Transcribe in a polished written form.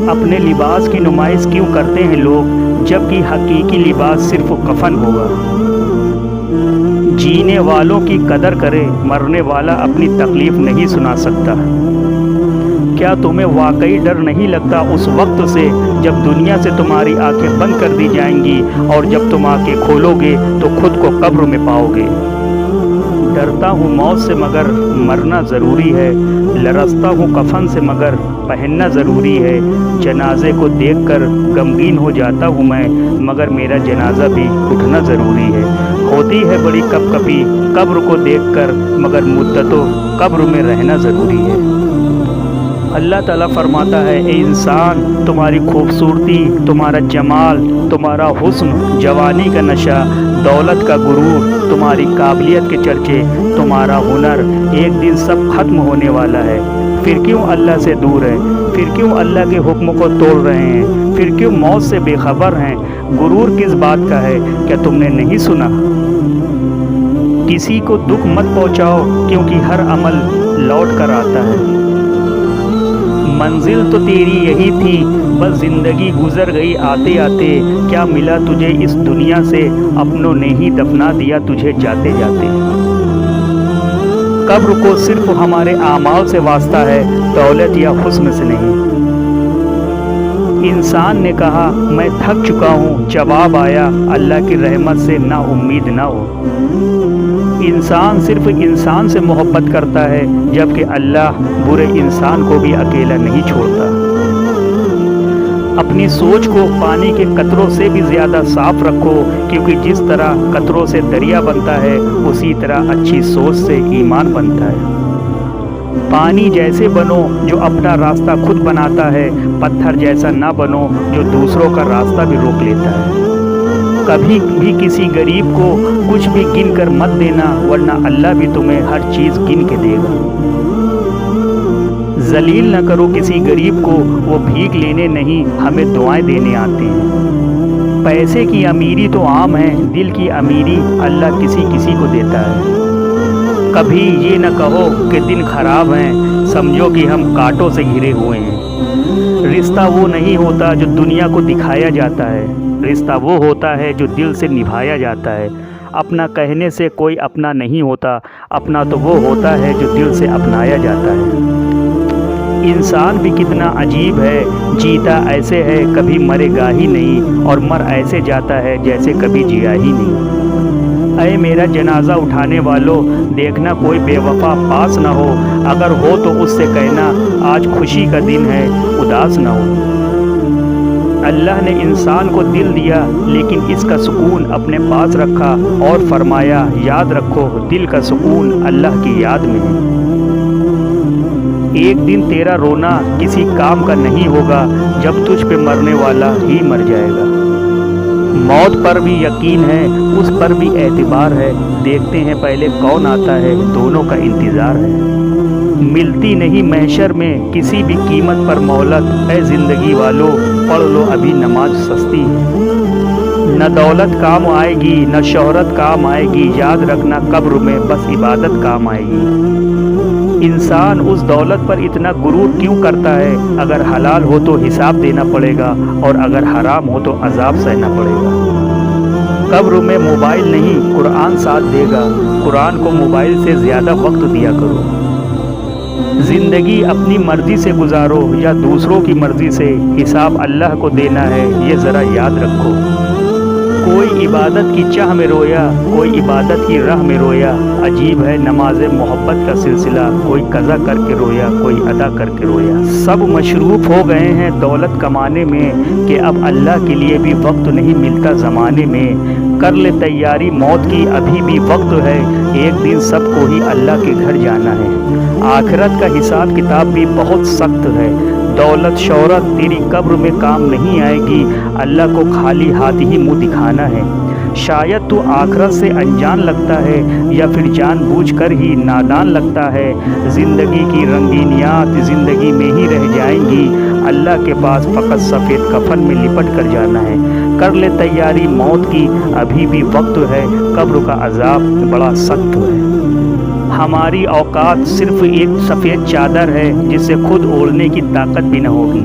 اپنے لباس کی نمائش کیوں کرتے ہیں لوگ، جبکہ حقیقی لباس صرف کفن ہوگا۔ جینے والوں کی قدر کرے، مرنے والا اپنی تکلیف نہیں سنا سکتا۔ کیا تمہیں واقعی ڈر نہیں لگتا اس وقت سے جب دنیا سے تمہاری آنکھیں بند کر دی جائیں گی اور جب تم آنکھیں کھولو گے تو خود کو قبر میں پاؤ گے؟ ڈرتا ہوں موت سے مگر مرنا ضروری ہے، لرزتا ہوں کفن سے مگر پہننا ضروری ہے۔ جنازے کو دیکھ کر غمگین ہو جاتا ہوں میں، مگر میرا جنازہ بھی اٹھنا ضروری ہے۔ ہوتی ہے بڑی کپ کپی قبر کو دیکھ کر، مگر مدتوں قبر میں رہنا ضروری ہے۔ اللہ تعالیٰ فرماتا ہے، اے انسان، تمہاری خوبصورتی، تمہارا جمال، تمہارا حسن، جوانی کا نشہ، دولت کا غرور، تمہاری قابلیت کے چرچے، تمہارا ہنر، ایک دن سب ختم ہونے والا ہے۔ پھر کیوں اللہ سے دور ہیں؟ پھر کیوں اللہ کے حکم کو توڑ رہے ہیں؟ پھر کیوں موت سے بے خبر ہیں؟ غرور کس بات کا ہے؟ کیا تم نے نہیں سنا؟ کسی کو دکھ مت پہنچاؤ کیونکہ ہر عمل لوٹ کر آتا ہے۔ منزل تو تیری یہی تھی، بس زندگی گزر گئی آتے آتے۔ کیا ملا تجھے اس دنیا سے؟ اپنوں نے ہی دفنا دیا تجھے جاتے جاتے۔ قبر کو صرف ہمارے اعمال سے واسطہ ہے، دولت یا حسن سے نہیں۔ انسان نے کہا، میں تھک چکا ہوں، جواب آیا، اللہ کی رحمت سے نا امید نہ ہو۔ انسان صرف انسان سے محبت کرتا ہے، جبکہ اللہ برے انسان کو بھی اکیلا نہیں چھوڑتا۔ اپنی سوچ کو پانی کے قطروں سے بھی زیادہ صاف رکھو، کیونکہ جس طرح قطروں سے دریا بنتا ہے، اسی طرح اچھی سوچ سے ایمان بنتا ہے۔ پانی جیسے بنو جو اپنا راستہ خود بناتا ہے، پتھر جیسا نہ بنو جو دوسروں کا راستہ بھی روک لیتا ہے۔ کبھی بھی کسی غریب کو کچھ بھی گن کر مت دینا، ورنہ اللہ بھی تمہیں ہر چیز گن کے دے گا۔ ذلیل نہ کرو کسی غریب کو، وہ بھیک لینے نہیں، ہمیں دعائیں دینے آتے ہیں۔ پیسے کی امیری تو عام ہے، دل کی امیری اللہ کسی کسی کو دیتا ہے۔ کبھی یہ نہ کہو کہ دن خراب ہیں، سمجھو کہ ہم کانٹوں سے گھرے ہوئے ہیں۔ رشتہ وہ نہیں ہوتا جو دنیا کو دکھایا جاتا ہے، رشتہ وہ ہوتا ہے جو دل سے نبھایا جاتا ہے۔ اپنا کہنے سے کوئی اپنا نہیں ہوتا، اپنا تو وہ ہوتا ہے جو دل سے اپنایا جاتا ہے۔ انسان بھی کتنا عجیب ہے، جیتا ایسے ہے کبھی مرے گا ہی نہیں، اور مر ایسے جاتا ہے جیسے کبھی جیا ہی نہیں۔ اے میرا جنازہ اٹھانے والوں، دیکھنا کوئی بے وفا پاس نہ ہو، اگر ہو تو اس سے کہنا آج خوشی کا دن ہے، اداس نہ ہو۔ اللہ نے انسان کو دل دیا، لیکن اس کا سکون اپنے پاس رکھا اور فرمایا، یاد رکھو دل کا سکون اللہ کی یاد میں ہے۔ ایک دن تیرا رونا کسی کام کا نہیں ہوگا، جب تجھ پہ مرنے والا ہی مر جائے گا۔ موت پر بھی یقین ہے، اس پر بھی اعتبار ہے، دیکھتے ہیں پہلے کون آتا ہے، دونوں کا انتظار ہے۔ ملتی نہیں محشر میں کسی بھی قیمت پر مہلت، اے زندگی والو پڑھ لو ابھی نماز سستی ہے۔ نہ دولت کام آئے گی، نہ شہرت کام آئے گی، یاد رکھنا قبر میں بس عبادت کام آئے گی۔ انسان اس دولت پر اتنا غرور کیوں کرتا ہے؟ اگر حلال ہو تو حساب دینا پڑے گا، اور اگر حرام ہو تو عذاب سہنا پڑے گا۔ قبر میں موبائل نہیں، قرآن ساتھ دے گا، قرآن کو موبائل سے زیادہ وقت دیا کرو۔ زندگی اپنی مرضی سے گزارو یا دوسروں کی مرضی سے، حساب اللہ کو دینا ہے، یہ ذرا یاد رکھو۔ کوئی عبادت کی چاہ میں رویا، کوئی عبادت کی راہ میں رویا، عجیب ہے نماز محبت کا سلسلہ، کوئی قضا کر کے رویا، کوئی ادا کر کے رویا۔ سب مشروف ہو گئے ہیں دولت کمانے میں، کہ اب اللہ کے لیے بھی وقت نہیں ملتا زمانے میں۔ کر لے تیاری موت کی، ابھی بھی وقت ہے، ایک دن سب کو ہی اللہ کے گھر جانا ہے۔ آخرت کا حساب کتاب بھی بہت سخت ہے، دولت شہرت تیری قبر میں کام نہیں آئے گی، اللہ کو خالی ہاتھ ہی منہ دکھانا ہے۔ شاید تو آخرت سے انجان لگتا ہے، یا پھر جان بوجھ کر ہی نادان لگتا ہے۔ زندگی کی رنگینیات زندگی میں ہی رہ جائیں گی، اللہ کے پاس فقط سفید کفن میں لپٹ کر جانا ہے۔ کر لے تیاری موت کی، ابھی بھی وقت ہے، قبر کا عذاب بڑا سخت ہے۔ ہماری اوقات صرف ایک سفید چادر ہے، جسے خود اوڑھنے کی طاقت بھی نہ ہوگی۔